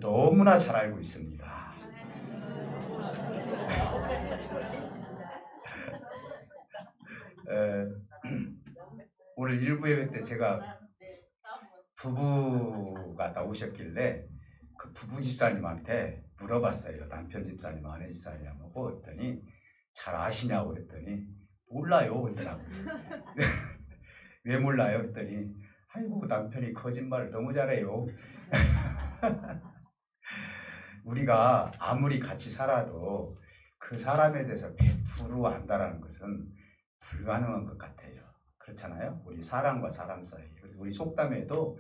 너무나 잘 알고 있습니다. 에, 오늘 일부 예배 때 제가 부부가 나오셨길래 그 부부 집사님한테 물어봤어요. 남편 집사님, 아내 집사님하고 했더니 잘 아시냐고 했더니 몰라요 그러더라고요. 왜 몰라요 했더니 아이고 남편이 거짓말을 너무 잘해요. 우리가 아무리 같이 살아도 그 사람에 대해서 100% 안다라는 것은 불가능한 것 같아요. 그렇잖아요. 우리 사람과 사람 사이. 그래서 우리 속담에도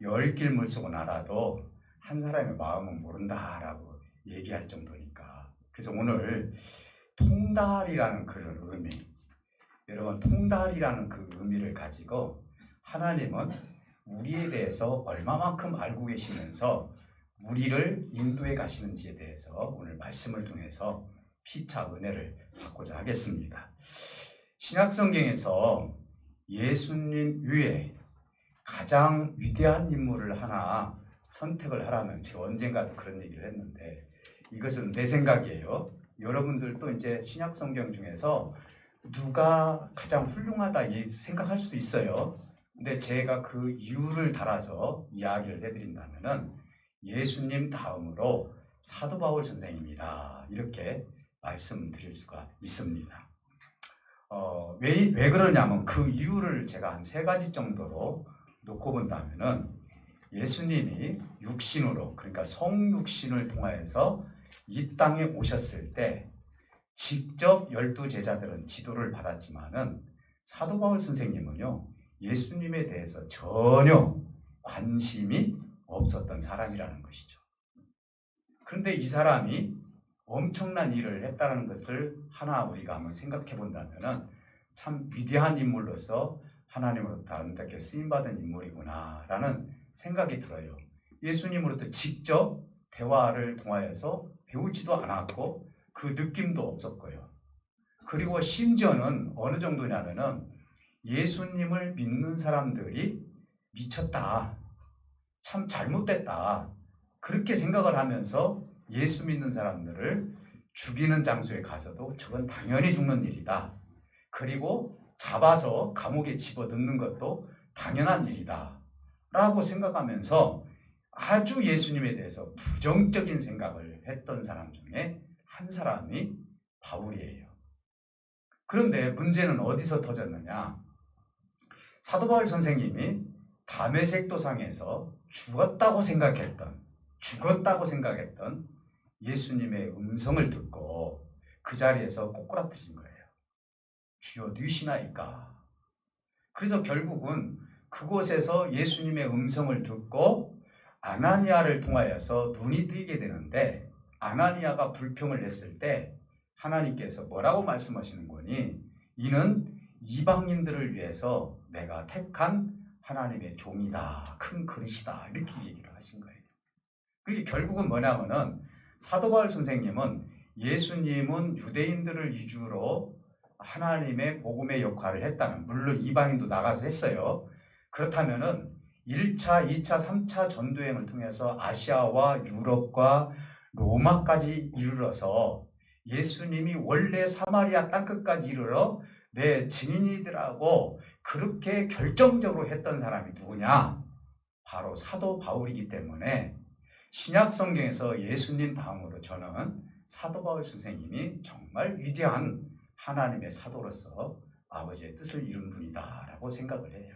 10길 물속은 알아도 한 사람의 마음은 모른다라고 얘기할 정도니까. 그래서 오늘 통달이라는 그런 의미, 여러분 통달이라는 그 의미를 가지고 하나님은 우리에 대해서 얼마만큼 알고 계시면서 우리를 인도해 가시는지에 대해서 오늘 말씀을 통해서 피차 은혜를 받고자 하겠습니다. 신약성경에서 예수님 외에 가장 위대한 인물을 하나 선택을 하라면 제가 언젠가도 그런 얘기를 했는데 이것은 내 생각이에요. 여러분들도 이제 신약성경 중에서 누가 가장 훌륭하다 생각할 수도 있어요. 근데 제가 그 이유를 달아서 이야기를 해드린다면은 예수님 다음으로 사도 바울 선생입니다. 이렇게 말씀드릴 수가 있습니다. 왜 그러냐면 그 이유를 제가 한 3가지 정도로 놓고 본다면은 예수님이 육신으로, 그러니까 성육신을 통하여서 이 땅에 오셨을 때 직접 12제자들은 지도를 받았지만은 사도 바울 선생님은요, 예수님에 대해서 전혀 관심이 없었던 사람이라는 것이죠. 그런데 이 사람이 엄청난 일을 했다는 것을 하나 우리가 한번 생각해 본다면은 참 위대한 인물로서 하나님으로부터 아름답게 쓰임받은 인물이구나라는 생각이 들어요. 예수님으로부터 직접 대화를 통하여서 배우지도 않았고 그 느낌도 없었고요. 그리고 심지어는 어느 정도냐면은 예수님을 믿는 사람들이 미쳤다, 참 잘못됐다, 그렇게 생각을 하면서 예수 믿는 사람들을 죽이는 장소에 가서도 저건 당연히 죽는 일이다. 그리고 잡아서 감옥에 집어넣는 것도 당연한 일이다. 라고 생각하면서 아주 예수님에 대해서 부정적인 생각을 했던 사람 중에 한 사람이 바울이에요. 그런데 문제는 어디서 터졌느냐? 사도 바울 선생님이 다메섹 도상에서 죽었다고 생각했던 예수님의 음성을 듣고 그 자리에서 꼬꾸라뜨린 거예요. 주여 누이시나이까. 그래서 결국은 그곳에서 예수님의 음성을 듣고 아나니아를 통하여서 눈이 뜨이게 되는데, 아나니아가 불평을 했을 때 하나님께서 뭐라고 말씀하시는 거니? 이는 이방인들을 위해서 내가 택한 하나님의 종이다, 큰 그릇이다, 이렇게 얘기를 하신 거예요. 그게 결국은 뭐냐면은 사도 바울 선생님은 예수님은 유대인들을 위주로 하나님의 복음의 역할을 했다는, 물론 이방인도 나가서 했어요. 그렇다면은 1차, 2차, 3차 전도행을 통해서 아시아와 유럽과 로마까지 이르러서 예수님이 원래 사마리아 땅끝까지 이르러 내 증인이더라고 그렇게 결정적으로 했던 사람이 누구냐? 바로 사도 바울이기 때문에 신약 성경에서 예수님 다음으로 저는 사도 바울 선생님이 정말 위대한 하나님의 사도로서 아버지의 뜻을 이룬 분이다라고 생각을 해요.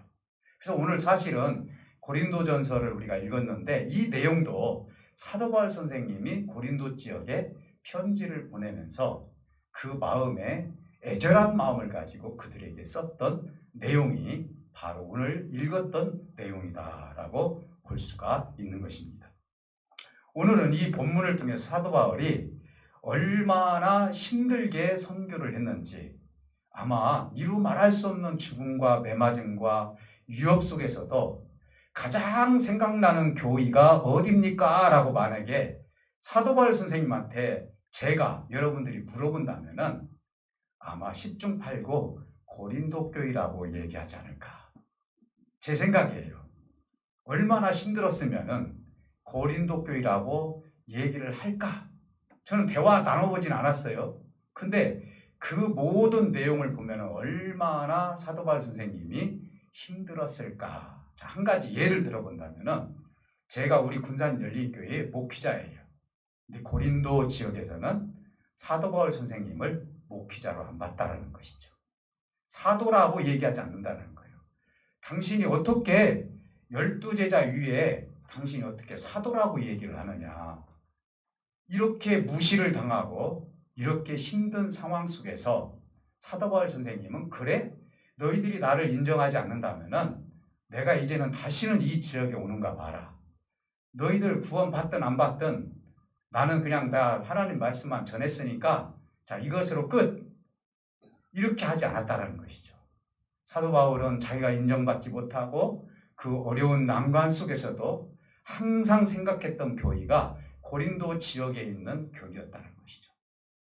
그래서 오늘 사실은 고린도전서를 우리가 읽었는데 이 내용도 사도 바울 선생님이 고린도 지역에 편지를 보내면서 그 마음에 애절한 마음을 가지고 그들에게 썼던 내용이 바로 오늘 읽었던 내용이다라고 볼 수가 있는 것입니다. 오늘은 이 본문을 통해서 사도 바울이 얼마나 힘들게 선교를 했는지, 아마 이루 말할 수 없는 죽음과 매맞음과 위협 속에서도 가장 생각나는 교회가 어디입니까? 라고 만약에 사도 바울 선생님한테 제가 여러분들이 물어본다면은 아마 10중 8구 고린도 교회라고 얘기하지 않을까. 제 생각이에요. 얼마나 힘들었으면은 고린도 교회라고 얘기를 할까? 저는 대화 나눠보진 않았어요. 근데 그 모든 내용을 보면 얼마나 사도 바울 선생님이 힘들었을까? 자, 한 가지 예를 들어본다면은 제가 우리 군산 열린교회의 목회자예요. 근데 고린도 지역에서는 사도 바울 선생님을 목회자로 안 봤다라는 것이죠. 사도라고 얘기하지 않는다는 거예요. 당신이 어떻게 12제자 위에 당신이 어떻게 사도라고 얘기를 하느냐. 이렇게 무시를 당하고 이렇게 힘든 상황 속에서 사도 바울 선생님은 그래? 너희들이 나를 인정하지 않는다면은 내가 이제는 다시는 이 지역에 오는가 봐라. 너희들 구원 받든 안 받든 나는 그냥 나 하나님 말씀만 전했으니까 자, 이것으로 끝. 이렇게 하지 않았다는 것이죠. 사도 바울은 자기가 인정받지 못하고 그 어려운 난관 속에서도 항상 생각했던 교회가 고린도 지역에 있는 교회였다는 것이죠.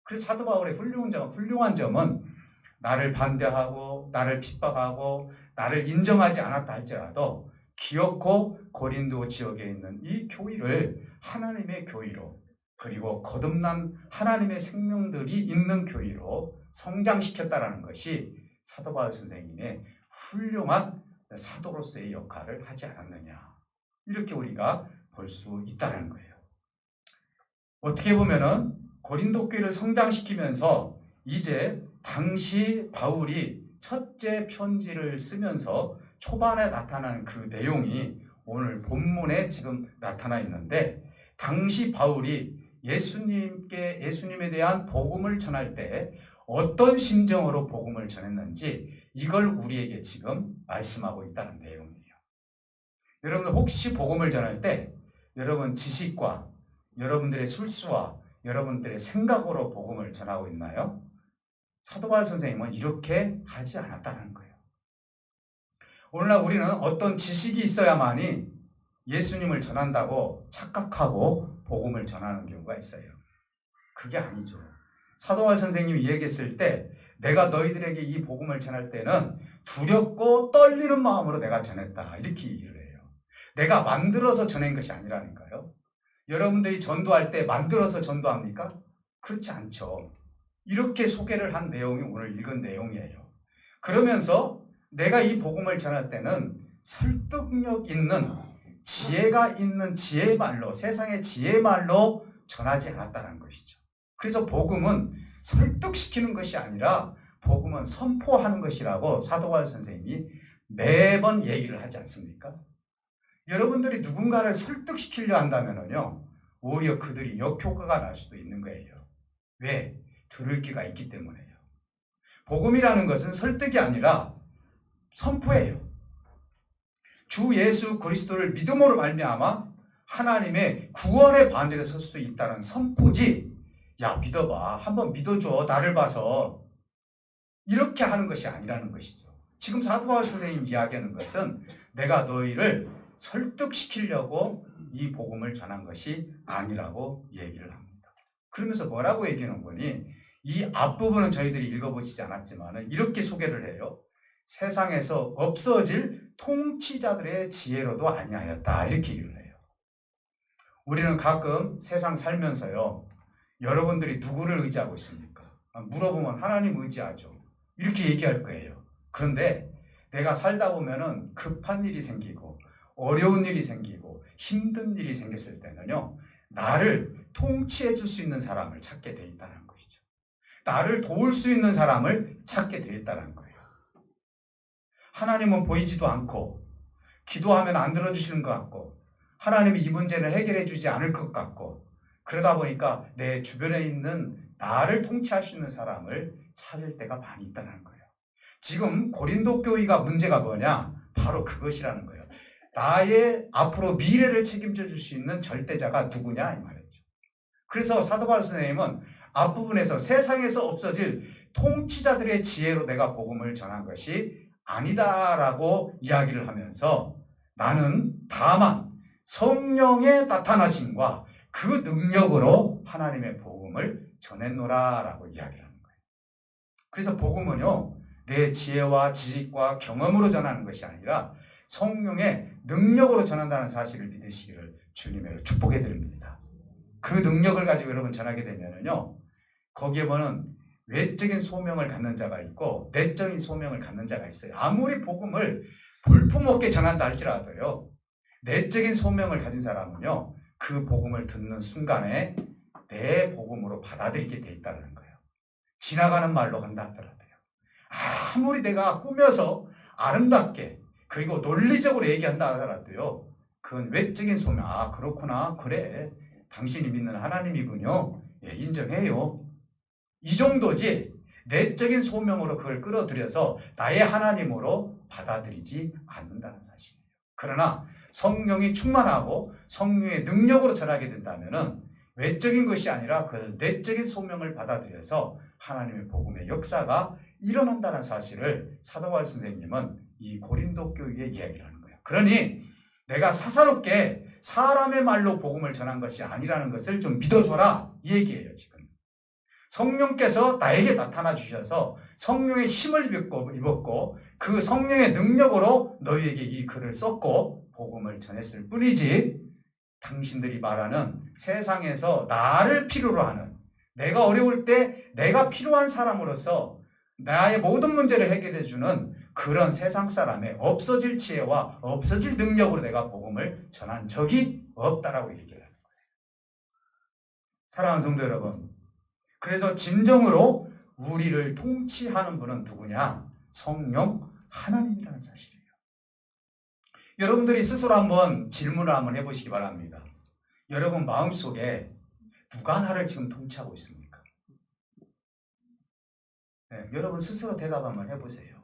그래서 사도 바울의 훌륭한 점은 나를 반대하고 나를 핍박하고 나를 인정하지 않았다 할지라도 기어코 고린도 지역에 있는 이 교회를 하나님의 교회로 그리고 거듭난 하나님의 생명들이 있는 교회로 성장시켰다는 것이 사도 바울 선생님의 훌륭한 사도로서의 역할을 하지 않았느냐. 이렇게 우리가 볼 수 있다는 거예요. 어떻게 보면은 고린도 교회를 성장시키면서 이제 당시 바울이 첫째 편지를 쓰면서 초반에 나타나는 그 내용이 오늘 본문에 지금 나타나 있는데 당시 바울이 예수님에 대한 복음을 전할 때 어떤 심정으로 복음을 전했는지 이걸 우리에게 지금 말씀하고 있다는 내용이에요. 여러분 혹시 복음을 전할 때 여러분 지식과 여러분들의 술수와 여러분들의 생각으로 복음을 전하고 있나요? 사도 바울 선생님은 이렇게 하지 않았다는 거예요. 오늘날 우리는 어떤 지식이 있어야만이 예수님을 전한다고 착각하고 복음을 전하는 경우가 있어요. 그게 아니죠. 사도 바울 선생님이 얘기했을 때 내가 너희들에게 이 복음을 전할 때는 두렵고 떨리는 마음으로 내가 전했다. 이렇게 얘기를 해요. 내가 만들어서 전한 것이 아니라니까요. 여러분들이 전도할 때 만들어서 전도합니까? 그렇지 않죠. 이렇게 소개를 한 내용이 오늘 읽은 내용이에요. 그러면서 내가 이 복음을 전할 때는 설득력 있는 지혜가 있는 지혜의 말로 세상의 지혜의 말로 전하지 않았다는 것이죠. 그래서 복음은 설득시키는 것이 아니라 복음은 선포하는 것이라고 사도 바울 선생님이 매번 얘기를 하지 않습니까? 여러분들이 누군가를 설득시키려 한다면요, 오히려 그들이 역효과가 날 수도 있는 거예요. 왜? 들을 귀가 있기 때문에요. 복음이라는 것은 설득이 아니라 선포예요. 주 예수 그리스도를 믿음으로 말미암아 하나님의 구원의 반열에 설 수 있다는 선포지. 야, 믿어봐. 한번 믿어줘. 나를 봐서. 이렇게 하는 것이 아니라는 것이죠. 지금 사도 바울 선생님 이야기하는 것은 내가 너희를 설득시키려고 이 복음을 전한 것이 아니라고 얘기를 합니다. 그러면서 뭐라고 얘기하는 거니? 이 앞부분은 저희들이 읽어보시지 않았지만 이렇게 소개를 해요. 세상에서 없어질 통치자들의 지혜로도 아니하였다. 이렇게 얘기를 해요. 우리는 가끔 세상 살면서요, 여러분들이 누구를 의지하고 있습니까? 물어보면 하나님 의지하죠. 이렇게 얘기할 거예요. 그런데 내가 살다 보면은 급한 일이 생기고 어려운 일이 생기고 힘든 일이 생겼을 때는요, 나를 통치해 줄 수 있는 사람을 찾게 돼 있다는 것이죠. 나를 도울 수 있는 사람을 찾게 돼 있다는 거예요. 하나님은 보이지도 않고 기도하면 안 들어주시는 것 같고 하나님이 이 문제를 해결해 주지 않을 것 같고 그러다 보니까 내 주변에 있는 나를 통치할 수 있는 사람을 찾을 때가 많이 있다는 거예요. 지금 고린도 교회가 문제가 뭐냐? 바로 그것이라는 거예요. 나의 앞으로 미래를 책임져 줄 수 있는 절대자가 누구냐 이 말이죠. 그래서 사도 바울 선생님은 앞부분에서 세상에서 없어질 통치자들의 지혜로 내가 복음을 전한 것이 아니다라고 이야기를 하면서 나는 다만 성령의 나타나심과 그 능력으로 하나님의 복음을 전했노라라고 이야기를 하는 거예요. 그래서 복음은요, 내 지혜와 지식과 경험으로 전하는 것이 아니라 성령의 능력으로 전한다는 사실을 믿으시기를 주님의 축복해 드립니다. 그 능력을 가지고 여러분 전하게 되면은요, 거기에 보면 외적인 소명을 갖는 자가 있고 내적인 소명을 갖는 자가 있어요. 아무리 복음을 볼품없게 전한다 할지라도요, 내적인 소명을 가진 사람은요, 그 복음을 듣는 순간에 내 복음으로 받아들이게 돼 있다는 거예요. 지나가는 말로 한다 하더라도요. 아무리 내가 꾸며서 아름답게 그리고 논리적으로 얘기한다 하더라도요, 그건 외적인 소명. 아, 그렇구나. 그래. 당신이 믿는 하나님이군요. 예, 인정해요. 이 정도지 내적인 소명으로 그걸 끌어들여서 나의 하나님으로 받아들이지 않는다는 사실이에요. 그러나 성령이 충만하고 성령의 능력으로 전하게 된다면은 외적인 것이 아니라 그 내적인 소명을 받아들여서 하나님의 복음의 역사가 일어난다는 사실을 사도 바울 선생님은 이 고린도 교회에 이야기를 하는 거예요. 그러니 내가 사사롭게 사람의 말로 복음을 전한 것이 아니라는 것을 좀 믿어줘라, 이 얘기예요. 지금 성령께서 나에게 나타나 주셔서 성령의 힘을 입었고 그 성령의 능력으로 너희에게 이 글을 썼고 복음을 전했을 뿐이지, 당신들이 말하는 세상에서 나를 필요로 하는, 내가 어려울 때 내가 필요한 사람으로서 나의 모든 문제를 해결해 주는 그런 세상 사람의 없어질 지혜와 없어질 능력으로 내가 복음을 전한 적이 없다라고 얘기를 하는 거예요. 사랑하는 성도 여러분, 그래서 진정으로 우리를 통치하는 분은 누구냐? 성령 하나님이라는 사실이에요. 여러분들이 스스로 한번 질문을 한번 해보시기 바랍니다. 여러분 마음속에 누가 나를 지금 통치하고 있습니까? 네, 여러분 스스로 대답 한번 해보세요.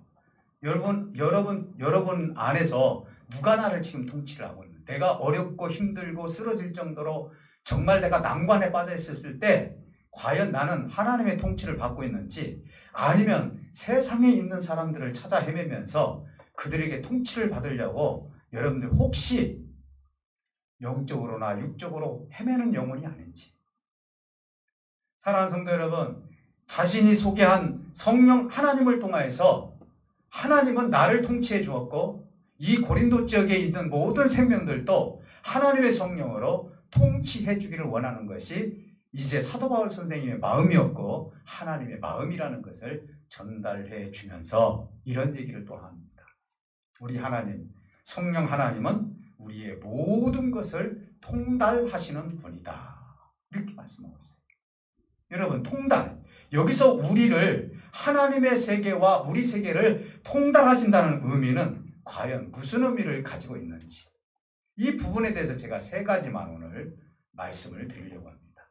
여러분 안에서 누가 나를 지금 통치를 하고 있는? 내가 어렵고 힘들고 쓰러질 정도로 정말 내가 난관에 빠져 있었을 때 과연 나는 하나님의 통치를 받고 있는지, 아니면 세상에 있는 사람들을 찾아 헤매면서 그들에게 통치를 받으려고 여러분들 혹시 영적으로나 육적으로 헤매는 영혼이 아닌지. 사랑하는 성도 여러분, 자신이 소개한 성령 하나님을 통하여서 하나님은 나를 통치해 주었고 이 고린도 지역에 있는 모든 생명들도 하나님의 성령으로 통치해 주기를 원하는 것이 이제 사도 바울 선생님의 마음이었고 하나님의 마음이라는 것을 전달해 주면서 이런 얘기를 또 합니다. 우리 하나님, 성령 하나님은 우리의 모든 것을 통달하시는 분이다, 이렇게 말씀하고 있어요. 여러분, 통달, 여기서 우리를, 하나님의 세계와 우리 세계를 통달하신다는 의미는 과연 무슨 의미를 가지고 있는지, 이 부분에 대해서 제가 3가지만 오늘 말씀을 드리려고 합니다.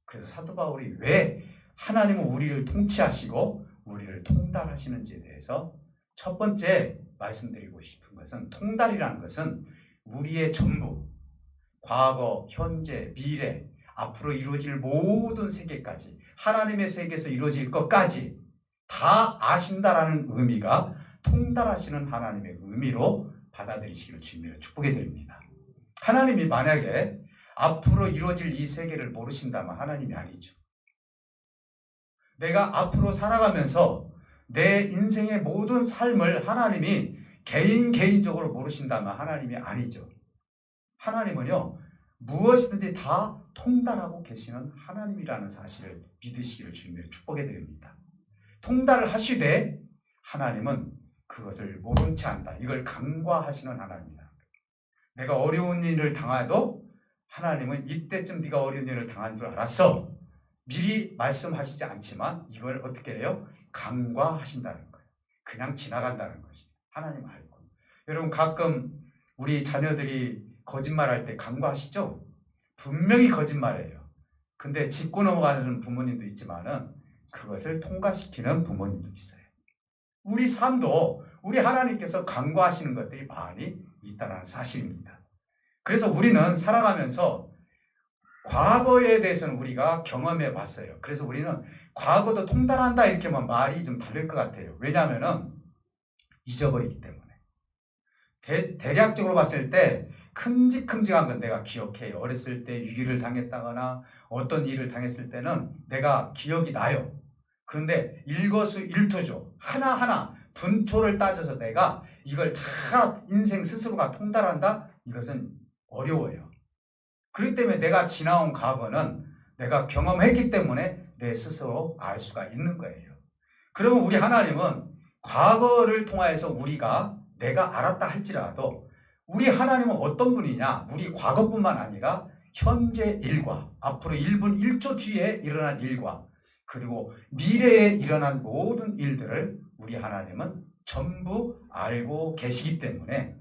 그래서 사도 바울이 왜 하나님은 우리를 통치하시고 우리를 통달하시는지에 대해서 첫 번째 말씀드리고 싶은 것은, 통달이라는 것은 우리의 전부, 과거, 현재, 미래, 앞으로 이루어질 모든 세계까지, 하나님의 세계에서 이루어질 것까지 다 아신다라는 의미가 통달하시는 하나님의 의미로 받아들이시기를 주님으로 축복해 드립니다. 하나님이 만약에 앞으로 이루어질 이 세계를 모르신다면 하나님이 아니죠. 내가 앞으로 살아가면서 내 인생의 모든 삶을 하나님이 개인적으로 모르신다면 하나님이 아니죠. 하나님은요, 무엇이든지 다 통달하고 계시는 하나님이라는 사실을 믿으시기를 주님의 축복해 드립니다. 통달을 하시되 하나님은 그것을 모른 채 한다. 이걸 간과하시는 하나님이다. 내가 어려운 일을 당해도 하나님은 이때쯤 네가 어려운 일을 당한 줄 알았어, 미리 말씀하시지 않지만 이걸 어떻게 해요? 간과하신다는 거예요. 그냥 지나간다는 것이 하나님 알고. 여러분 가끔 우리 자녀들이 거짓말할 때 간과하시죠? 분명히 거짓말이에요. 근데 짚고 넘어가는 부모님도 있지만은 그것을 통과시키는 부모님도 있어요. 우리 삶도 우리 하나님께서 간과하시는 것들이 많이 있다는 사실입니다. 그래서 우리는 살아가면서 과거에 대해서는 우리가 경험해 봤어요. 그래서 우리는 과거도 통달한다 이렇게만 말이 좀 다를 것 같아요. 왜냐하면 잊어버리기 때문에. 대략적으로 봤을 때 큼직큼직한 건 내가 기억해요. 어렸을 때 유기를 당했다거나 어떤 일을 당했을 때는 내가 기억이 나요. 그런데 일거수일투족 하나하나 분초를 따져서 내가 이걸 다 인생 스스로가 통달한다? 이것은 어려워요. 그렇기 때문에 내가 지나온 과거는 내가 경험했기 때문에 내 스스로 알 수가 있는 거예요. 그러면 우리 하나님은 과거를 통하여서 내가 알았다 할지라도 우리 하나님은 어떤 분이냐? 우리 과거뿐만 아니라 현재 일과 앞으로 1분 1초 뒤에 일어날 일과 그리고 미래에 일어난 모든 일들을 우리 하나님은 전부 알고 계시기 때문에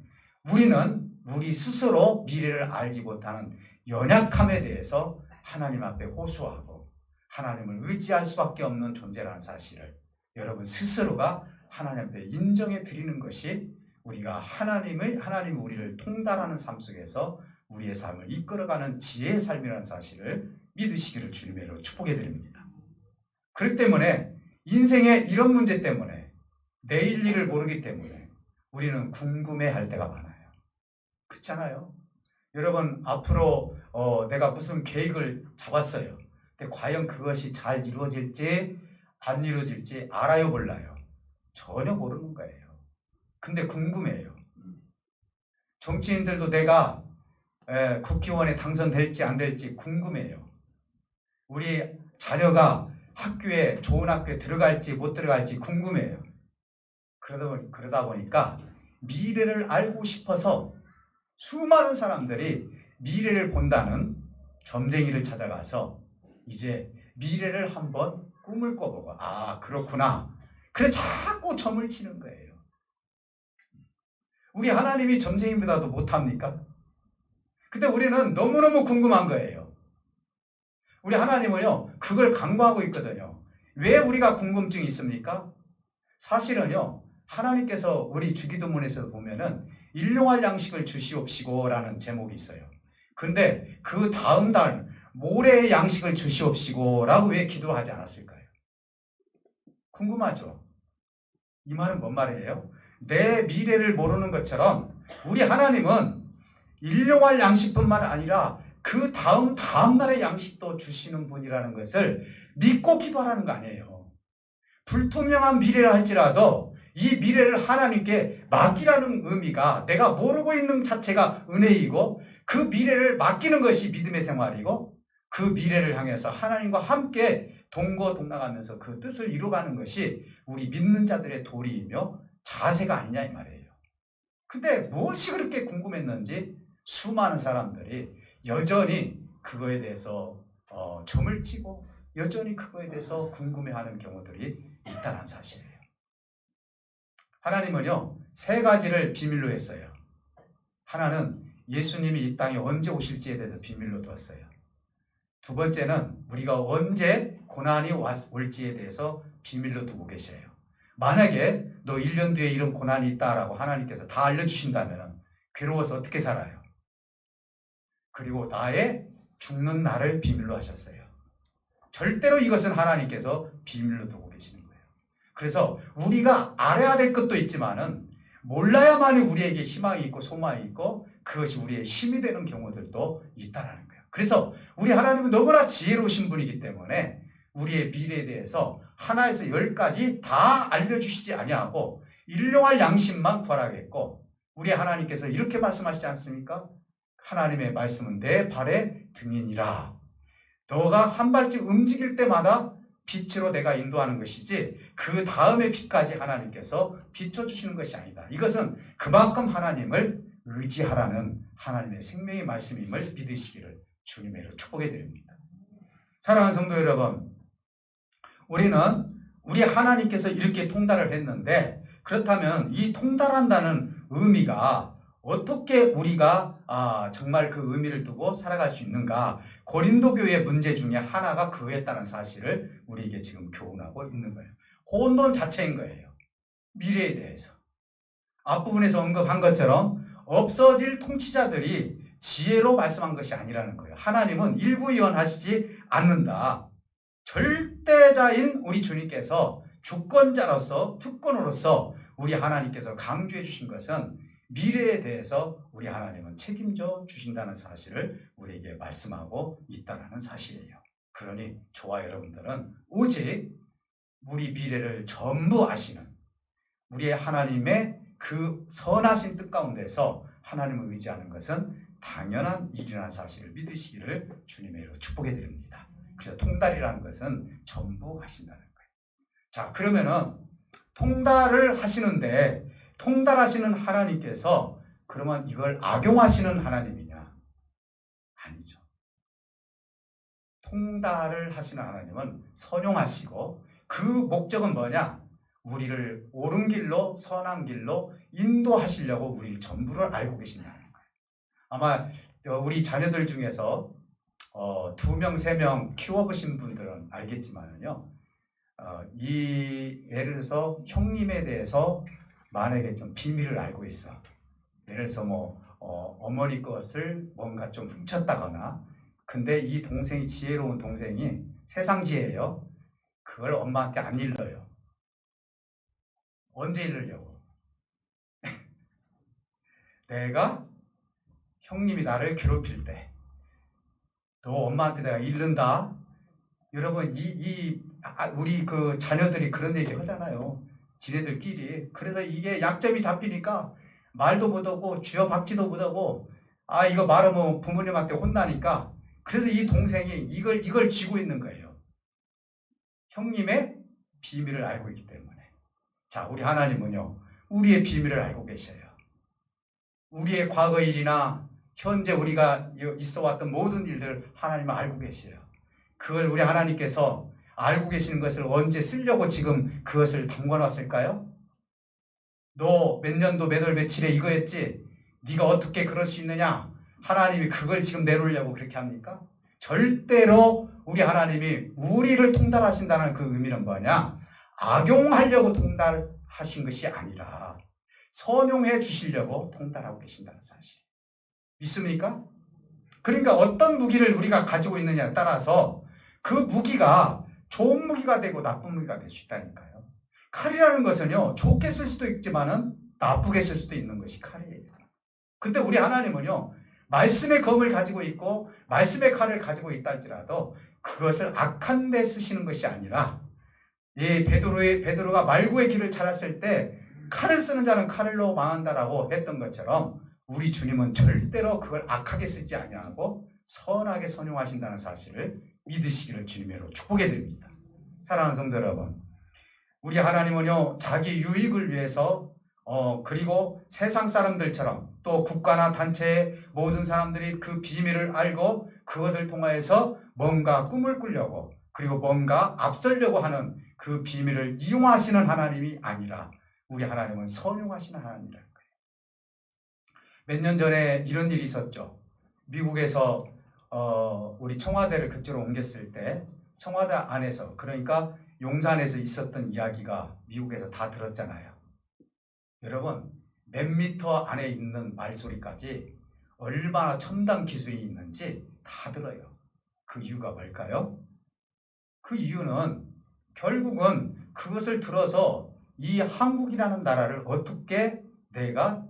우리는 우리 스스로 미래를 알지 못하는 연약함에 대해서 하나님 앞에 호소하고 하나님을 의지할 수밖에 없는 존재라는 사실을 여러분 스스로가 하나님 앞에 인정해 드리는 것이 우리가 하나님이 우리를 통달하는 삶 속에서 우리의 삶을 이끌어가는 지혜의 삶이라는 사실을 믿으시기를 주님으로 축복해 드립니다. 그렇기 때문에 인생의 이런 문제 때문에 내일 일을 모르기 때문에 우리는 궁금해할 때가 많아요. 그렇잖아요. 여러분 앞으로 내가 무슨 계획을 잡았어요. 근데 과연 그것이 잘 이루어질지 안 이루어질지 알아요, 몰라요? 전혀 모르는 거예요. 근데 궁금해요. 정치인들도 내가 국회의원에 당선될지 안 될지 궁금해요. 우리 자녀가 좋은 학교에 들어갈지 못 들어갈지 궁금해요. 그러다 보니까 미래를 알고 싶어서 수많은 사람들이 미래를 본다는 점쟁이를 찾아가서 이제 미래를 한번 꿈을 꿔보고 그렇구나. 그래 자꾸 점을 치는 거예요. 우리 하나님이 점쟁이보다도 못합니까? 근데 우리는 너무너무 궁금한 거예요. 우리 하나님은요 그걸 강구하고 있거든요. 왜 우리가 궁금증이 있습니까? 사실은요 하나님께서 우리 주기도문에서 보면은 일용할 양식을 주시옵시고 라는 제목이 있어요. 근데 그 다음 달 모래의 양식을 주시옵시고 라고 왜 기도하지 않았을까요? 궁금하죠? 이 말은 뭔 말이에요? 내 미래를 모르는 것처럼 우리 하나님은 일용할 양식뿐만 아니라 그 다음 날의 양식도 주시는 분이라는 것을 믿고 기도하라는 거 아니에요. 불투명한 미래라 할지라도 이 미래를 하나님께 맡기라는 의미가 내가 모르고 있는 자체가 은혜이고 그 미래를 맡기는 것이 믿음의 생활이고 그 미래를 향해서 하나님과 함께 동거동락하면서 그 뜻을 이루어가는 것이 우리 믿는 자들의 도리이며 자세가 아니냐 이 말이에요. 근데 무엇이 그렇게 궁금했는지 수많은 사람들이 여전히 그거에 대해서 점을 치고 여전히 그거에 대해서 궁금해하는 경우들이 있다는 사실이에요. 하나님은요 3가지를 비밀로 했어요. 하나는 예수님이 이 땅에 언제 오실지에 대해서 비밀로 두었어요. 두 번째는 우리가 언제 고난이 올지에 대해서 비밀로 두고 계셔요. 만약에 너 1년 뒤에 이런 고난이 있다라고 하나님께서 다 알려주신다면 괴로워서 어떻게 살아요? 그리고 나의 죽는 날을 비밀로 하셨어요. 절대로 이것은 하나님께서 비밀로 두고 계시는 거예요. 그래서 우리가 알아야 될 것도 있지만은 몰라야만이 우리에게 희망이 있고 소망이 있고 그것이 우리의 힘이 되는 경우들도 있다라는 거예요. 그래서 우리 하나님은 너무나 지혜로우신 분이기 때문에 우리의 미래에 대해서 하나에서 10까지 다 알려주시지 아니하고 일용할 양심만 구하라겠고 우리 하나님께서 이렇게 말씀하시지 않습니까? 하나님의 말씀은 내 발의 등이니라. 너가 한 발짝 움직일 때마다 빛으로 내가 인도하는 것이지 그 다음의 빛까지 하나님께서 비춰주시는 것이 아니다. 이것은 그만큼 하나님을 의지하라는 하나님의 생명의 말씀임을 믿으시기를 주님의 이름으로 축복해 드립니다. 사랑하는 성도 여러분, 우리 하나님께서 이렇게 통달을 했는데 그렇다면 이 통달한다는 의미가 어떻게 우리가 정말 그 의미를 두고 살아갈 수 있는가? 고린도 교회의 문제 중에 하나가 그거였다는 사실을 우리에게 지금 교훈하고 있는 거예요. 혼돈 자체인 거예요. 미래에 대해서. 앞부분에서 언급한 것처럼 없어질 통치자들이 지혜로 말씀한 것이 아니라는 거예요. 하나님은 일구이원하시지 않는다. 절대자인 우리 주님께서 주권자로서 특권으로서 우리 하나님께서 강조해 주신 것은 미래에 대해서 우리 하나님은 책임져 주신다는 사실을 우리에게 말씀하고 있다는 사실이에요. 그러니 저와 여러분들은 오직 우리 미래를 전부 아시는 우리의 하나님의 그 선하신 뜻 가운데서 하나님을 의지하는 것은 당연한 일이라는 사실을 믿으시기를 주님의 이름으로 축복해 드립니다. 그래서 통달이라는 것은 전부 하신다는 거예요. 자, 그러면은 통달을 하시는데 통달하시는 하나님께서 그러면 이걸 악용하시는 하나님이냐? 아니죠. 통달을 하시는 하나님은 선용하시고 그 목적은 뭐냐? 우리를 옳은 길로 선한 길로 인도하시려고 우리 전부를 알고 계신다는 거예요. 아마 우리 자녀들 중에서 2명, 3명 키워보신 분들은 알겠지만요. 예를 들어서 형님에 대해서 만약에 좀 비밀을 알고 있어. 예를 들어서 어머니 것을 뭔가 좀 훔쳤다거나, 근데 이 동생이 지혜로운 동생이 세상 지혜예요. 그걸 엄마한테 안 일러요. 언제 일르려고? 내가 형님이 나를 괴롭힐 때, 너 엄마한테 내가 일른다. 여러분, 우리 그 자녀들이 그런 얘기 하잖아요. 지네들끼리. 그래서 이게 약점이 잡히니까 말도 못하고 쥐어 박지도 못하고, 이거 말하면 부모님한테 혼나니까. 그래서 이 동생이 이걸 쥐고 있는 거예요. 형님의 비밀을 알고 있기 때문에. 자, 우리 하나님은요, 우리의 비밀을 알고 계셔요. 우리의 과거 일이나 현재 우리가 있어 왔던 모든 일들을 하나님은 알고 계셔요. 그걸 우리 하나님께서 알고 계시는 것을 언제 쓰려고 지금 그것을 담궈놨을까요? 너 몇 년도 몇 월 며칠에 이거 했지? 네가 어떻게 그럴 수 있느냐? 하나님이 그걸 지금 내놓으려고 그렇게 합니까? 절대로 우리 하나님이 우리를 통달하신다는 그 의미는 뭐냐? 악용하려고 통달하신 것이 아니라 선용해 주시려고 통달하고 계신다는 사실. 믿습니까? 그러니까 어떤 무기를 우리가 가지고 있느냐에 따라서 그 무기가 좋은 무기가 되고 나쁜 무기가 될 수 있다니까요. 칼이라는 것은요, 좋게 쓸 수도 있지만은 나쁘게 쓸 수도 있는 것이 칼이에요. 근데 우리 하나님은요, 말씀의 검을 가지고 있고 말씀의 칼을 가지고 있다 할지라도 그것을 악한 데 쓰시는 것이 아니라, 베드로가 말구의 길을 찾았을 때 칼을 쓰는 자는 칼로 망한다라고 했던 것처럼 우리 주님은 절대로 그걸 악하게 쓰지 아니하고 선하게 선용하신다는 사실을 믿으시기를 주님으로 축복해 드립니다. 사랑하는 성도 여러분, 우리 하나님은요, 자기 유익을 위해서 그리고 세상 사람들처럼 또 국가나 단체의 모든 사람들이 그 비밀을 알고 그것을 통하여서 뭔가 꿈을 꾸려고 그리고 뭔가 앞서려고 하는 그 비밀을 이용하시는 하나님이 아니라 우리 하나님은 선용하시는 하나님이라는 거예요. 몇 년 전에 이런 일이 있었죠. 미국에서 우리 청와대를 그쪽으로 옮겼을 때 청와대 안에서, 그러니까 용산에서 있었던 이야기가 미국에서 다 들었잖아요. 여러분, 몇 미터 안에 있는 말소리까지 얼마나 첨단 기술이 있는지 다 들어요. 그 이유가 뭘까요? 그 이유는 결국은 그것을 들어서 이 한국이라는 나라를 어떻게 내가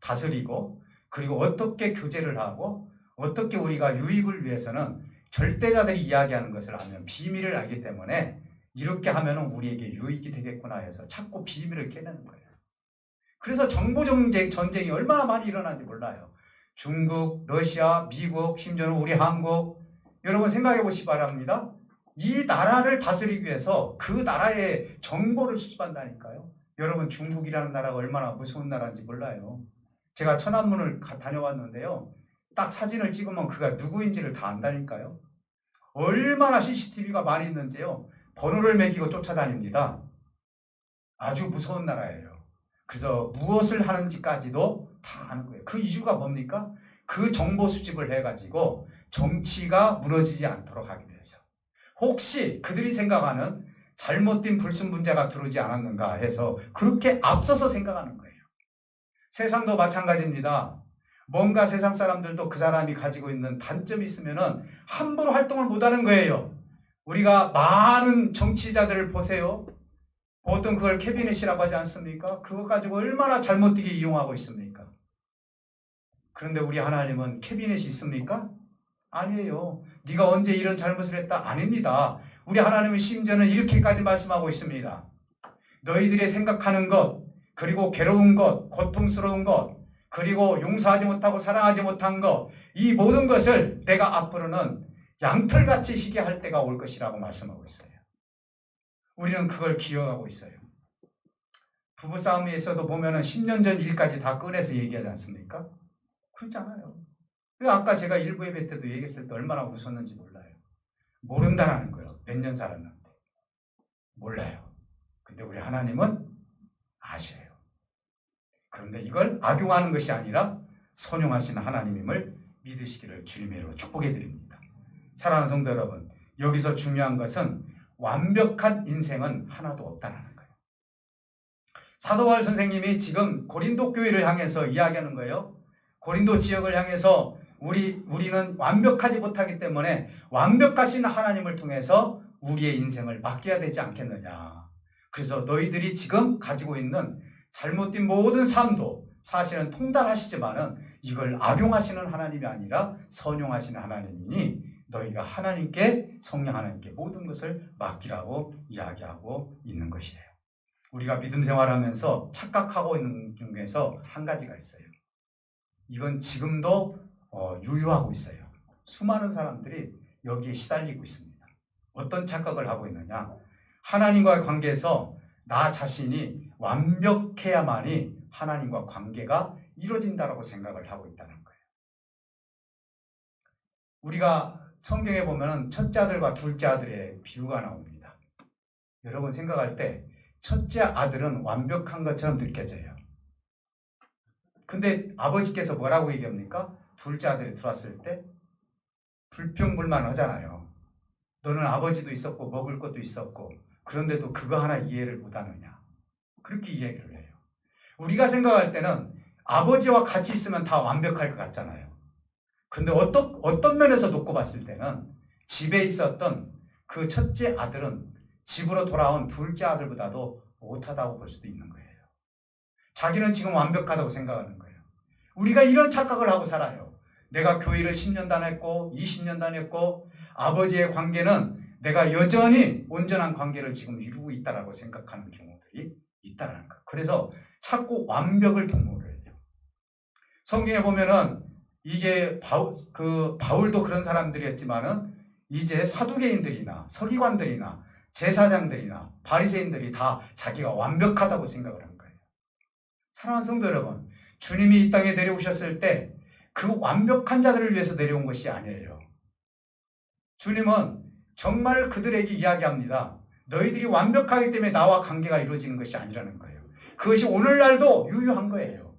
다스리고 그리고 어떻게 교제를 하고 어떻게 우리가 유익을 위해서는 절대자들이 이야기하는 것을 하면 비밀을 알기 때문에 이렇게 하면 우리에게 유익이 되겠구나 해서 자꾸 비밀을 깨내는 거예요. 그래서 정보 전쟁이 얼마나 많이 일어나는지 몰라요. 중국, 러시아, 미국, 심지어는 우리 한국, 여러분 생각해 보시기 바랍니다. 이 나라를 다스리기 위해서 그 나라의 정보를 수집한다니까요. 여러분, 중국이라는 나라가 얼마나 무서운 나라인지 몰라요. 제가 천안문을 다녀왔는데요. 딱 사진을 찍으면 그가 누구인지를 다 안다니까요. 얼마나 CCTV가 많이 있는지요. 번호를 매기고 쫓아다닙니다. 아주 무서운 나라예요. 그래서 무엇을 하는지까지도 다 아는 거예요. 그 이유가 뭡니까? 그 정보 수집을 해가지고 정치가 무너지지 않도록 하기 위해서. 혹시 그들이 생각하는 잘못된 불순분자가 들어오지 않았는가 해서 그렇게 앞서서 생각하는 거예요. 세상도 마찬가지입니다. 뭔가 세상 사람들도 그 사람이 가지고 있는 단점이 있으면은 함부로 활동을 못하는 거예요. 우리가 많은 정치자들을 보세요. 보통 그걸 캐비넷이라고 하지 않습니까? 그거 가지고 얼마나 잘못되게 이용하고 있습니까? 그런데 우리 하나님은 캐비넷이 있습니까? 아니에요. 네가 언제 이런 잘못을 했다? 아닙니다. 우리 하나님은 심지어는 이렇게까지 말씀하고 있습니다. 너희들의 생각하는 것, 그리고 괴로운 것, 고통스러운 것, 그리고 용서하지 못하고 사랑하지 못한 것, 이 모든 것을 내가 앞으로는 양털같이 희게 할 때가 올 것이라고 말씀하고 있어요. 우리는 그걸 기억하고 있어요. 부부싸움에서도 보면은 10년 전 일까지 다 꺼내서 얘기하지 않습니까? 그렇잖아요. 아까 제가 일부 예배 때도 얘기했을 때 얼마나 웃었는지 몰라요. 모른다라는 거예요. 몇 년 살았는데. 몰라요. 근데 우리 하나님은 아셔요. 그런데 이걸 악용하는 것이 아니라 선용하시는 하나님임을 믿으시기를 주님의 이름으로 축복해 드립니다. 사랑하는 성도 여러분, 여기서 중요한 것은 완벽한 인생은 하나도 없다는 거예요. 사도 바울 선생님이 지금 고린도 교회를 향해서 이야기하는 거예요. 고린도 지역을 향해서 우리는 완벽하지 못하기 때문에 완벽하신 하나님을 통해서 우리의 인생을 맡겨야 되지 않겠느냐. 그래서 너희들이 지금 가지고 있는 잘못된 모든 삶도 사실은 통달하시지만은 이걸 악용하시는 하나님이 아니라 선용하시는 하나님이니 너희가 하나님께, 성령 하나님께 모든 것을 맡기라고 이야기하고 있는 것이에요. 우리가 믿음 생활하면서 착각하고 있는 중에서 한 가지가 있어요. 이건 지금도 유효하고 있어요. 수많은 사람들이 여기에 시달리고 있습니다. 어떤 착각을 하고 있느냐? 하나님과의 관계에서 나 자신이 완벽해야만이 하나님과 관계가 이루어진다라고 생각을 하고 있다는 거예요. 우리가 성경에 보면 첫째 아들과 둘째 아들의 비유가 나옵니다. 여러분 생각할 때 첫째 아들은 완벽한 것처럼 느껴져요. 근데 아버지께서 뭐라고 얘기합니까? 둘째 아들이 들어왔을 때 불평불만 하잖아요. 너는 아버지도 있었고 먹을 것도 있었고 그런데도 그거 하나 이해를 못하느냐. 그렇게 이야기를 해요. 우리가 생각할 때는 아버지와 같이 있으면 다 완벽할 것 같잖아요. 근데 어떤 면에서 놓고 봤을 때는 집에 있었던 그 첫째 아들은 집으로 돌아온 둘째 아들보다도 못하다고 볼 수도 있는 거예요. 자기는 지금 완벽하다고 생각하는 거예요. 우리가 이런 착각을 하고 살아요. 내가 교회를 10년 다녔고 20년 다녔고 아버지의 관계는 내가 여전히 온전한 관계를 지금 이루고 있다라고 생각하는 경우들이 있다는 거. 그래서 자꾸 완벽을 도모를 해요. 성경에 보면은 이게 바울도 그런 사람들이었지만은 이제 사두개인들이나 서기관들이나 제사장들이나 바리새인들이 다 자기가 완벽하다고 생각을 한 거예요. 사랑하는 성도 여러분, 주님이 이 땅에 내려오셨을 때 그 완벽한 자들을 위해서 내려온 것이 아니에요. 주님은 정말 그들에게 이야기합니다. 너희들이 완벽하기 때문에 나와 관계가 이루어지는 것이 아니라는 거예요. 그것이 오늘날도 유효한 거예요.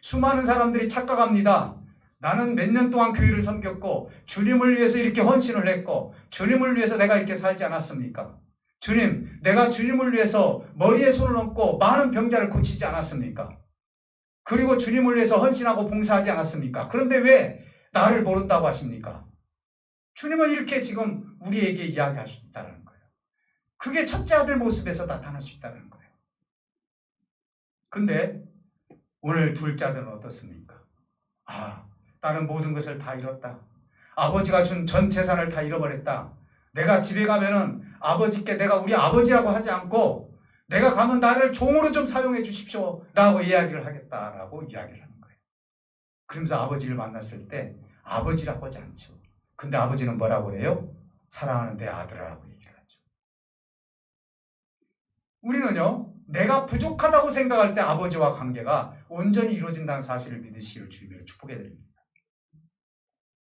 수많은 사람들이 착각합니다. 나는 몇 년 동안 교회를 섬겼고 주님을 위해서 이렇게 헌신을 했고 주님을 위해서 내가 이렇게 살지 않았습니까? 주님, 내가 주님을 위해서 머리에 손을 얹고 많은 병자를 고치지 않았습니까? 그리고 주님을 위해서 헌신하고 봉사하지 않았습니까? 그런데 왜 나를 모른다고 하십니까? 주님은 이렇게 지금 우리에게 이야기할 수 있다는 거예요. 그게 첫째 아들 모습에서 나타날 수 있다는 거예요. 근데 오늘 둘째 아들은 어떻습니까? 나는 모든 것을 다 잃었다. 아버지가 준 전 재산을 다 잃어버렸다. 내가 집에 가면은 아버지께 내가 우리 아버지라고 하지 않고 내가 가면 나를 종으로 좀 사용해 주십시오 라고 이야기를 하겠다라고 이야기를 하는 거예요. 그러면서 아버지를 만났을 때 아버지라고 하지 않죠. 근데 아버지는 뭐라고 해요? 사랑하는 내 아들이라고 얘기를 하죠. 우리는요, 내가 부족하다고 생각할 때 아버지와 관계가 온전히 이루어진다는 사실을 믿으시기를 주님으로 축복해 드립니다.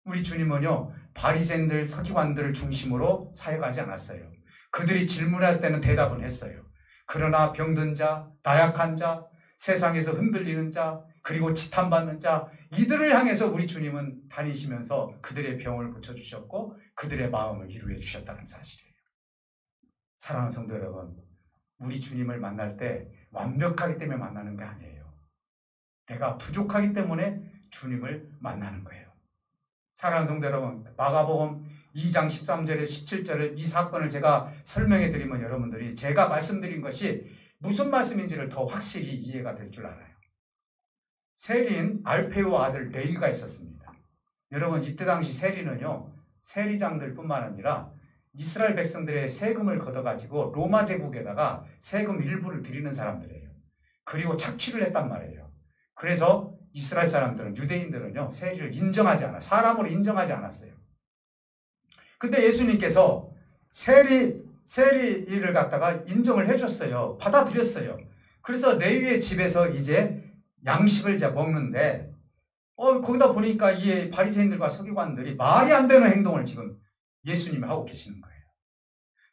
우리 주님은요, 바리새인들, 서기관들을 중심으로 사역하지 않았어요. 그들이 질문할 때는 대답은 했어요. 그러나 병든 자, 나약한 자, 세상에서 흔들리는 자, 그리고 지탄받는 자, 이들을 향해서 우리 주님은 다니시면서 그들의 병을 고쳐주셨고 그들의 마음을 위로해 주셨다는 사실이에요. 사랑하는 성도 여러분, 우리 주님을 만날 때 완벽하기 때문에 만나는 게 아니에요. 내가 부족하기 때문에 주님을 만나는 거예요. 사랑하는 성도 여러분, 마가복음 2장 13절에 17절에 이 사건을 제가 설명해 드리면 여러분들이 제가 말씀드린 것이 무슨 말씀인지를 더 확실히 이해가 될 줄 알아요. 세리인 알페오 아들 레위가 있었습니다. 여러분, 이때 당시 세리는요, 세리장들 뿐만 아니라 이스라엘 백성들의 세금을 걷어가지고 로마 제국에다가 세금 일부를 드리는 사람들이에요. 그리고 착취를 했단 말이에요. 그래서 이스라엘 사람들은, 유대인들은요, 세리를 인정하지 않아요. 사람으로 인정하지 않았어요. 근데 예수님께서 세리를 갖다가 인정을 해줬어요. 받아들였어요. 그래서 레위의 집에서 이제 양식을 이제 먹는데, 거기다 보니까 이 바리새인들과 서기관들이 말이 안 되는 행동을 지금 예수님이 하고 계시는 거예요.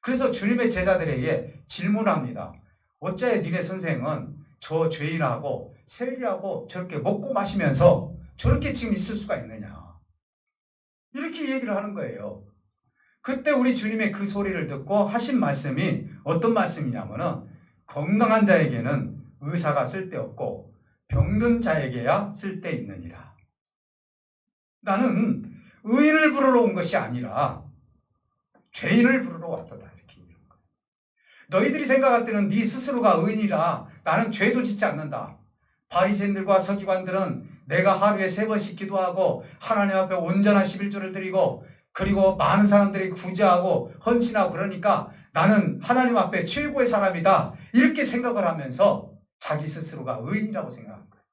그래서 주님의 제자들에게 질문합니다. 어째 니네 선생은 저 죄인하고 세리하고 저렇게 먹고 마시면서 저렇게 지금 있을 수가 있느냐. 이렇게 얘기를 하는 거예요. 그때 우리 주님의 그 소리를 듣고 하신 말씀이 어떤 말씀이냐면은, 건강한 자에게는 의사가 쓸데없고 병든 자에게야 쓸데있느니라. 나는 의인을 부르러 온 것이 아니라 죄인을 부르러 왔도다. 이렇게 얘기하는 거예요. 너희들이 생각할 때는 네 스스로가 의인이라 나는 죄도 짓지 않는다. 바리새인들과 서기관들은 내가 하루에 3번씩 기도하고 하나님 앞에 온전한 11조를 드리고 그리고 많은 사람들이 구제하고 헌신하고 그러니까 나는 하나님 앞에 최고의 사람이다. 이렇게 생각을 하면서 자기 스스로가 의인이라고 생각한 거예요.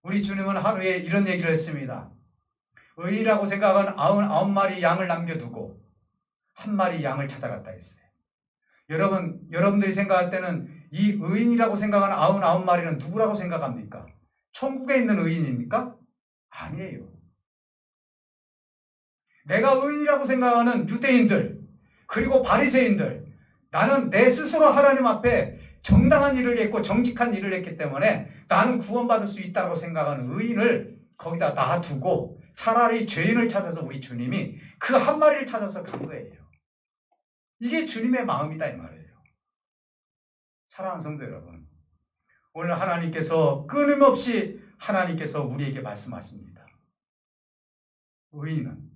우리 주님은 하루에 이런 얘기를 했습니다. 의인이라고 생각은 99마리 양을 남겨두고 1마리 양을 찾아갔다 했어요. 여러분들이 생각할 때는 이 의인이라고 생각하는 99마리는 누구라고 생각합니까? 천국에 있는 의인입니까? 아니에요. 내가 의인이라고 생각하는 유대인들, 그리고 바리새인들, 나는 내 스스로 하나님 앞에 정당한 일을 했고 정직한 일을 했기 때문에 나는 구원받을 수 있다고 생각하는 의인을 거기다 놔두고 차라리 죄인을 찾아서 우리 주님이 그 1마리를 찾아서 간 거예요. 이게 주님의 마음이다 이 말이에요. 사랑하는 성도 여러분, 오늘 하나님께서 끊임없이 우리에게 말씀하십니다. 의인은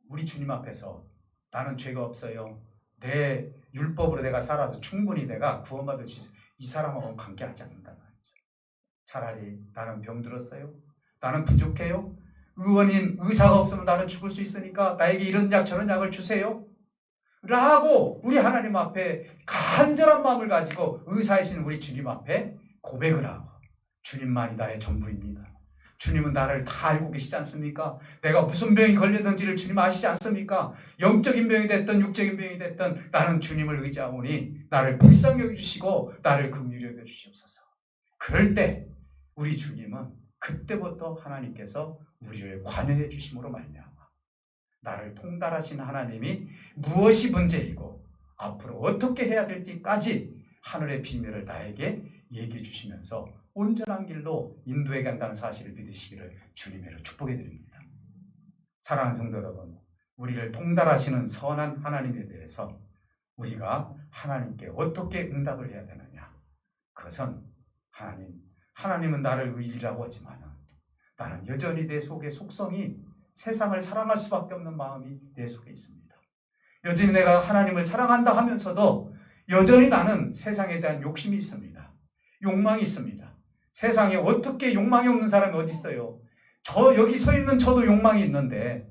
우리 주님 앞에서 나는 죄가 없어요. 내 율법으로 내가 살아서 충분히 내가 구원받을 수 있어요. 이 사람하고는 관계하지 않는단 말이죠. 차라리 나는 병들었어요. 나는 부족해요. 의사가 없으면 나는 죽을 수 있으니까 나에게 이런 약 저런 약을 주세요. 라고 우리 하나님 앞에 간절한 마음을 가지고 의사이신 우리 주님 앞에 고백을 하고, 주님만이 나의 전부입니다. 주님은 나를 다 알고 계시지 않습니까? 내가 무슨 병이 걸렸는지를 주님 아시지 않습니까? 영적인 병이 됐든 육적인 병이 됐든 나는 주님을 의지하오니 나를 불쌍히 여겨주시고 나를 긍휼히 여겨주시옵소서. 그럴 때 우리 주님은 그때부터 하나님께서 우리를 관여해 주심으로 말미암아 나를 통달하신 하나님이 무엇이 문제이고 앞으로 어떻게 해야 될지까지 하늘의 비밀을 나에게 얘기해 주시면서 온전한 길로 인도해 간다는 사실을 믿으시기를 주님으로 축복해 드립니다. 사랑하는 성도 여러분, 우리를 통달하시는 선한 하나님에 대해서 우리가 하나님께 어떻게 응답을 해야 되느냐? 그것은 하나님은 나를 의인이라고 하지만 나는 여전히 내 속에 속성이 세상을 사랑할 수밖에 없는 마음이 내 속에 있습니다. 여전히 내가 하나님을 사랑한다 하면서도 여전히 나는 세상에 대한 욕심이 있습니다. 욕망이 있습니다. 세상에 어떻게 욕망이 없는 사람이 어디 있어요? 여기 서 있는 저도 욕망이 있는데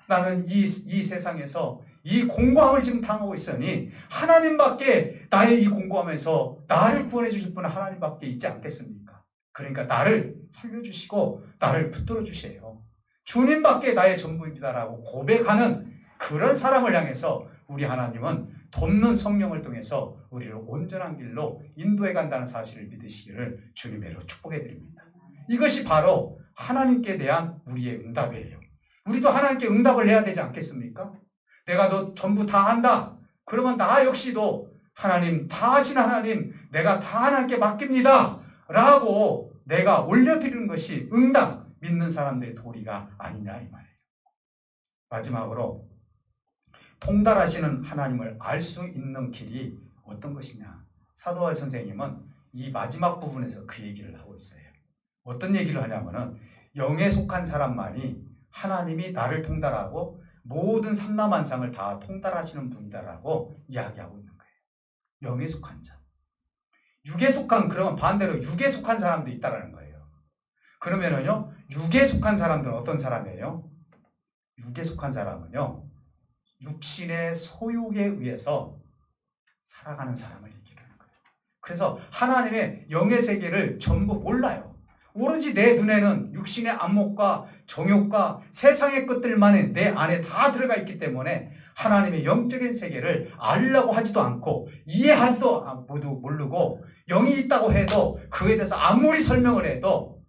나는 이 세상에서 이 공고함을 지금 당하고 있으니 하나님밖에 나의 이 공고함에서 나를 구원해 주실 분은 하나님밖에 있지 않겠습니까? 그러니까 나를 살려주시고 나를 붙들어 주세요. 주님밖에 나의 전부입니다라고 고백하는 그런 사람을 향해서 우리 하나님은 돕는 성령을 통해서 우리를 온전한 길로 인도해 간다는 사실을 믿으시기를 주님으로 축복해 드립니다. 이것이 바로 하나님께 대한 우리의 응답이에요. 우리도 하나님께 응답을 해야 되지 않겠습니까? 내가 너 전부 다 한다. 그러면 나 역시도 하나님, 다 하신 하나님, 내가 다 하나님께 맡깁니다. 라고 내가 올려드리는 것이 응답, 믿는 사람들의 도리가 아니냐 이 말이에요. 마지막으로 통달하시는 하나님을 알 수 있는 길이 어떤 것이냐? 사도바울 선생님은 이 마지막 부분에서 그 얘기를 하고 있어요. 어떤 얘기를 하냐면은 영에 속한 사람만이 하나님이 나를 통달하고 모든 삼라만상을 다 통달하시는 분이다라고 이야기하고 있는 거예요. 영에 속한 자. 육에 속한, 그러면 반대로 육에 속한 사람도 있다라는 거예요. 그러면은요, 육에 속한 사람들은 어떤 사람이에요? 육에 속한 사람은요, 육신의 소욕에 의해서 살아가는 사람을 얘기하는 거예요. 그래서 하나님의 영의 세계를 전부 몰라요. 오로지 내 눈에는 육신의 안목과 정욕과 세상의 것들만이 내 안에 다 들어가 있기 때문에 하나님의 영적인 세계를 알려고 하지도 않고 이해하지도 모르고 영이 있다고 해도 그에 대해서 아무리 설명을 해도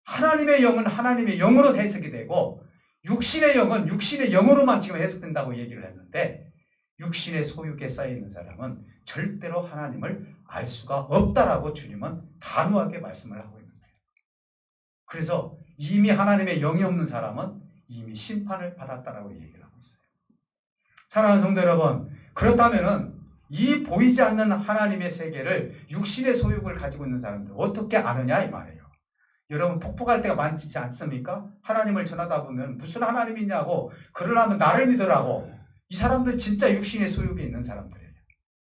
하나님의 영은 하나님의 영으로 해석이 되고 육신의 영은 육신의 영으로만 지금 해석된다고 얘기를 했는데 육신의 소유에 쌓여있는 사람은 절대로 하나님을 알 수가 없다라고 주님은 단호하게 말씀을 하고 있는 거예요. 그래서 이미 하나님의 영이 없는 사람은 이미 심판을 받았다라고 얘기를 하고 있어요. 사랑하는 성도 여러분, 그렇다면은 이 보이지 않는 하나님의 세계를 육신의 소유를 가지고 있는 사람들 어떻게 아느냐 이 말이에요. 여러분 폭포갈 때가 많지 않습니까? 하나님을 전하다 보면 무슨 하나님이냐고 그러려면 나를 믿으라고 이 사람들 진짜 육신의 소유가 있는 사람들이에요.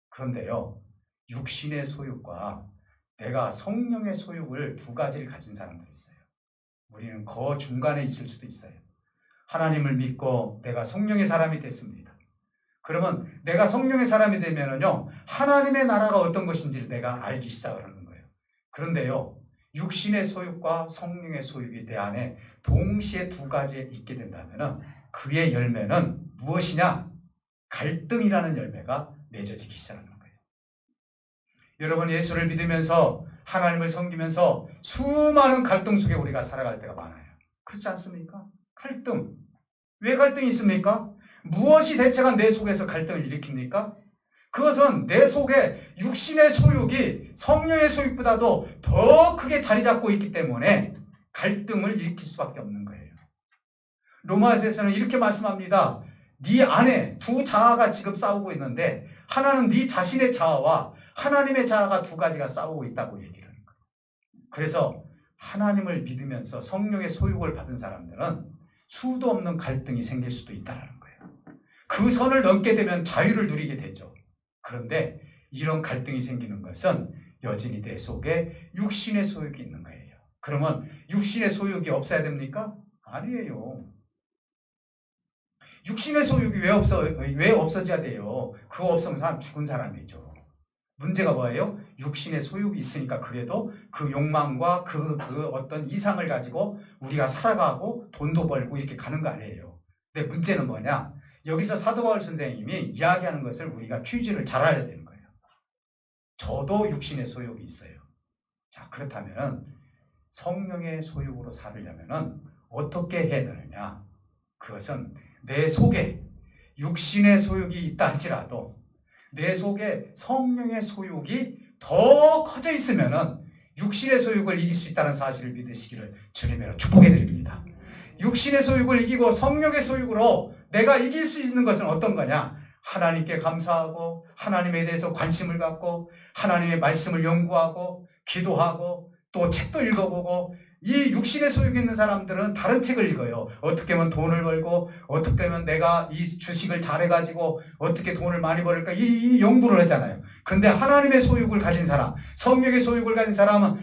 그런데요, 육신의 소유과 내가 성령의 소유를 두 가지를 가진 사람들이 있어요. 우리는 그 중간에 있을 수도 있어요. 하나님을 믿고 내가 성령의 사람이 됐습니다. 그러면 내가 성령의 사람이 되면은요, 하나님의 나라가 어떤 것인지를 내가 알기 시작을 하는 거예요. 그런데요, 육신의 소유과 성령의 소유이 내 안에 동시에 두 가지에 있게 된다면은 그의 열매는 무엇이냐? 갈등이라는 열매가 맺어지기 시작하는 거예요. 여러분, 예수를 믿으면서 하나님을 섬기면서 수많은 갈등 속에 우리가 살아갈 때가 많아요. 그렇지 않습니까? 갈등. 왜 갈등이 있습니까? 무엇이 대체가 내 속에서 갈등을 일으킵니까? 그것은 내 속에 육신의 소욕이 성령의 소욕보다도 더 크게 자리 잡고 있기 때문에 갈등을 일으킬 수밖에 없는 거예요. 로마서에서는 이렇게 말씀합니다. 네 안에 두 자아가 지금 싸우고 있는데 하나는 네 자신의 자아와 하나님의 자아가 두 가지가 싸우고 있다고 얘기를 하는 거예요. 그래서 하나님을 믿으면서 성령의 소욕을 받은 사람들은 수도 없는 갈등이 생길 수도 있다는 거예요. 그 선을 넘게 되면 자유를 누리게 되죠. 그런데 이런 갈등이 생기는 것은 여전히 내 속에 육신의 소욕이 있는 거예요. 그러면 육신의 소욕이 없어야 됩니까? 아니에요. 육신의 소욕이 왜 없어져야 돼요? 그거 없으면 사람 죽은 사람이죠. 문제가 뭐예요? 육신의 소욕이 있으니까 그래도 그 욕망과 그 어떤 이상을 가지고 우리가 살아가고 돈도 벌고 이렇게 가는 거 아니에요. 근데 문제는 뭐냐? 여기서 사도 바울 선생님이 이야기하는 것을 우리가 취지를 잘 알아야 되는 거예요. 저도 육신의 소욕이 있어요. 자, 그렇다면 성령의 소욕으로 살으려면 어떻게 해야 되느냐? 그것은 내 속에 육신의 소욕이 있다 할지라도 내 속에 성령의 소욕이 더 커져 있으면 육신의 소욕을 이길 수 있다는 사실을 믿으시기를 주님으로 축복해 드립니다. 육신의 소욕을 이기고 성령의 소욕으로 내가 이길 수 있는 것은 어떤 거냐? 하나님께 감사하고 하나님에 대해서 관심을 갖고 하나님의 말씀을 연구하고 기도하고 또 책도 읽어보고 이 육신의 소욕이 있는 사람들은 다른 책을 읽어요. 어떻게 하면 돈을 벌고 어떻게 하면 내가 이 주식을 잘해가지고 어떻게 돈을 많이 벌을까 이 연구를 하잖아요. 근데 하나님의 소욕을 가진 사람, 성령의 소욕을 가진 사람은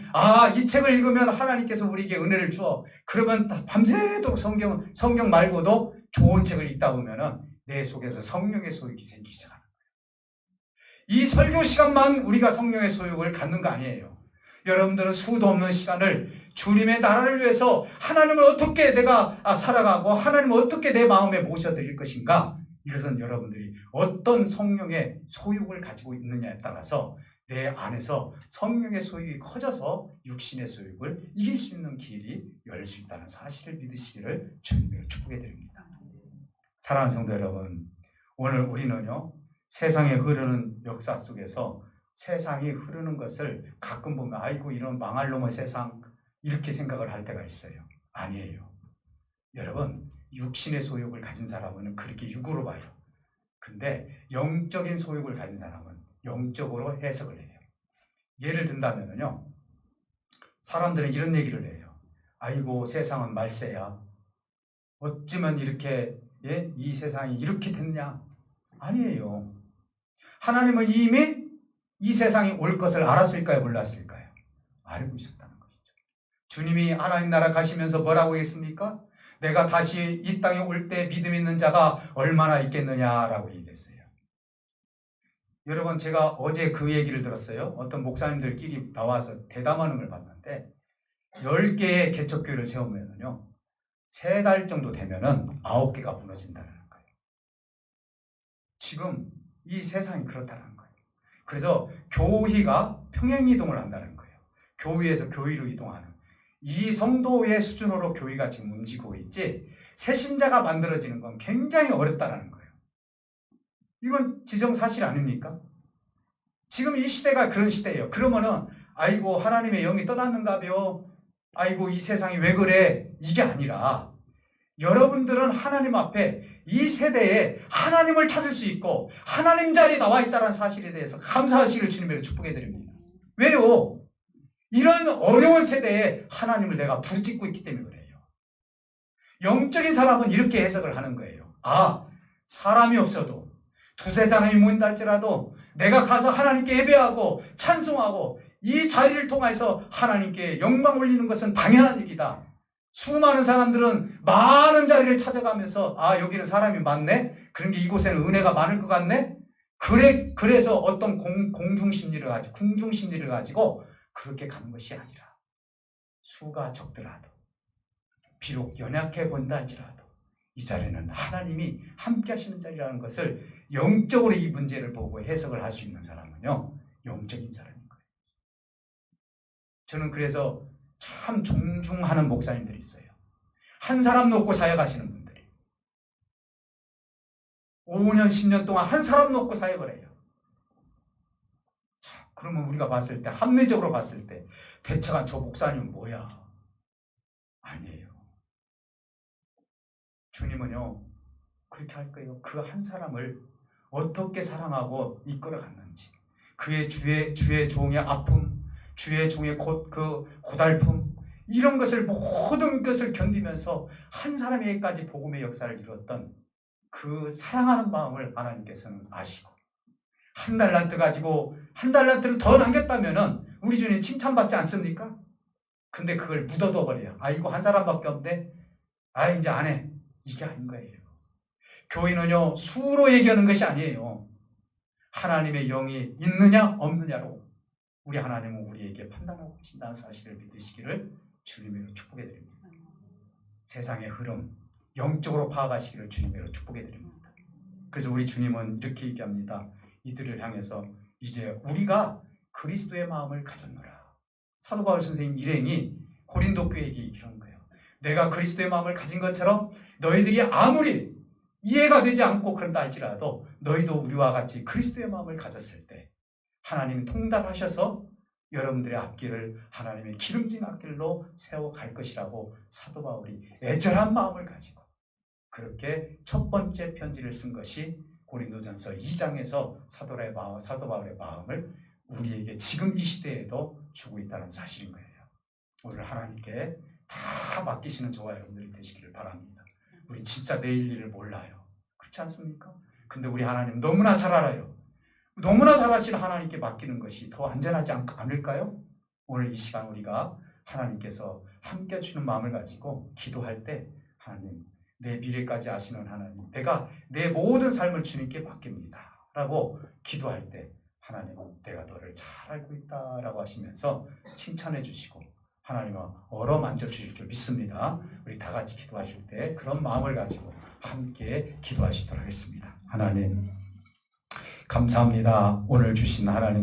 이 책을 읽으면 하나님께서 우리에게 은혜를 주어. 그러면 밤새도록 성경 말고도 좋은 책을 읽다 보면은 내 속에서 성령의 소욕이 생기기 시작하는 거예요. 이 설교 시간만 우리가 성령의 소욕을 갖는 거 아니에요. 여러분들은 수도 없는 시간을 주님의 나라를 위해서 하나님을 어떻게 내가 살아가고 하나님을 어떻게 내 마음에 모셔드릴 것인가? 이것은 여러분들이 어떤 성령의 소욕을 가지고 있느냐에 따라서 내 안에서 성령의 소욕이 커져서 육신의 소욕을 이길 수 있는 길이 열 수 있다는 사실을 믿으시기를 주님으로 축복해 드립니다. 사랑하는 성도 여러분, 오늘 우리는요, 세상에 흐르는 역사 속에서 세상이 흐르는 것을 가끔 보면 아이고 이런 망할 놈의 세상 이렇게 생각을 할 때가 있어요. 아니에요. 여러분, 육신의 소욕을 가진 사람은 그렇게 육으로 봐요. 근데 영적인 소욕을 가진 사람은 영적으로 해석을 해요. 예를 든다면요, 사람들은 이런 얘기를 해요. 아이고 세상은 말세야. 어쩌면 이렇게 이 세상이 이렇게 됐냐? 아니에요. 하나님은 이미 이 세상이 올 것을 알았을까요? 몰랐을까요? 알고 있었다는 것이죠. 주님이 하나님 나라 가시면서 뭐라고 했습니까? 내가 다시 이 땅에 올 때 믿음 있는 자가 얼마나 있겠느냐라고 얘기했어요. 여러분, 제가 어제 그 얘기를 들었어요. 어떤 목사님들끼리 나와서 대담하는 걸 봤는데 10개의 개척교회를 세우면은요, 3달 정도 되면은 9개가 무너진다는 거예요. 지금 이 세상이 그렇다는 거예요. 그래서 교회가 평행이동을 한다는 거예요. 교회에서 교회로 이동하는. 이 성도의 수준으로 교회가 지금 움직이고 있지, 새신자가 만들어지는 건 굉장히 어렵다는 거예요. 이건 지정사실 아닙니까? 지금 이 시대가 그런 시대예요. 그러면은 아이고 하나님의 영이 떠났는가벼, 아이고 이 세상이 왜 그래, 이게 아니라 여러분들은 하나님 앞에 이 세대에 하나님을 찾을 수 있고 하나님 자리에 나와 있다는 사실에 대해서 감사하시기를 주님으로 축복해 드립니다. 왜요? 이런 어려운 세대에 하나님을 내가 부르짖고 있기 때문에 그래요. 영적인 사람은 이렇게 해석을 하는 거예요. 아, 사람이 없어도, 두세 사람이 모인다 할지라도 내가 가서 하나님께 예배하고 찬송하고 이 자리를 통해서 하나님께 영광 올리는 것은 당연한 일이다. 수많은 사람들은 많은 자리를 찾아가면서 아, 여기는 사람이 많네? 그런 게 이곳에는 은혜가 많을 것 같네? 그래서 어떤 공중심리를 가지고, 궁중심리를 가지고 그렇게 가는 것이 아니라, 수가 적더라도, 비록 연약해 본다 할지라도 이 자리는 하나님이 함께 하시는 자리라는 것을 영적으로 이 문제를 보고 해석을 할 수 있는 사람은요, 영적인 사람인 거예요. 저는 그래서 참 존중하는 목사님들이 있어요. 한 사람 놓고 사역하시는 분들이 5년, 10년 동안 한 사람 놓고 사역을 해요. 자, 그러면 우리가 봤을 때, 합리적으로 봤을 때 대체가 저 목사님은 뭐야? 아니에요. 주님은요, 그렇게 할 거예요. 그 한 사람을 어떻게 사랑하고 이끌어갔는지, 그의 주의 종의 아픔, 주의 종의 고달픔, 이런 것을, 모든 것을 견디면서 한 사람에게까지 복음의 역사를 이루었던 그 사랑하는 마음을 하나님께서는 아시고, 한 달란트 가지고 한 달란트를 더 남겼다면은 우리 주님 칭찬받지 않습니까? 근데 그걸 묻어둬 버려요. 아이고 한 사람밖에 없네. 아, 이제 안 해. 이게 아닌 거예요. 교인은요, 수로 얘기하는 것이 아니에요. 하나님의 영이 있느냐 없느냐로 우리 하나님은 우리에게 판단하고 계신다는 사실을 믿으시기를 주님으로 축복해 드립니다. 세상의 흐름, 영적으로 파악하시기를 주님으로 축복해 드립니다. 그래서 우리 주님은 이렇게 얘기합니다. 이들을 향해서 이제 우리가 그리스도의 마음을 가졌노라. 사도 바울 선생님 일행이 고린도 교회에게 이런 거예요. 내가 그리스도의 마음을 가진 것처럼 너희들이 아무리 이해가 되지 않고 그런다 할지라도 너희도 우리와 같이 그리스도의 마음을 가졌을 때 하나님이 통달하셔서 여러분들의 앞길을 하나님의 기름진 앞길로 세워갈 것이라고 사도 바울이 애절한 마음을 가지고 그렇게 첫 번째 편지를 쓴 것이 고린도전서 2장에서 사도 바울의 마음을 우리에게 지금 이 시대에도 주고 있다는 사실인 거예요. 오늘 하나님께 다 맡기시는 저와 여러분들이 되시기를 바랍니다. 우리 진짜 내일 일을 몰라요. 그렇지 않습니까? 근데 우리 하나님 너무나 잘 알아요. 너무나 잘 아시는 하나님께 맡기는 것이 더 안전하지 않을까요? 오늘 이 시간 우리가 하나님께서 함께 주는 마음을 가지고 기도할 때 하나님, 내 미래까지 아시는 하나님, 내가 내 모든 삶을 주님께 맡깁니다 라고 기도할 때 하나님은 내가 너를 잘 알고 있다 라고 하시면서 칭찬해 주시고 하나님은 어루만져 주실 줄 믿습니다. 우리 다 같이 기도하실 때 그런 마음을 가지고 함께 기도하시도록 하겠습니다. 하나님 감사합니다. 오늘 주신 하나님의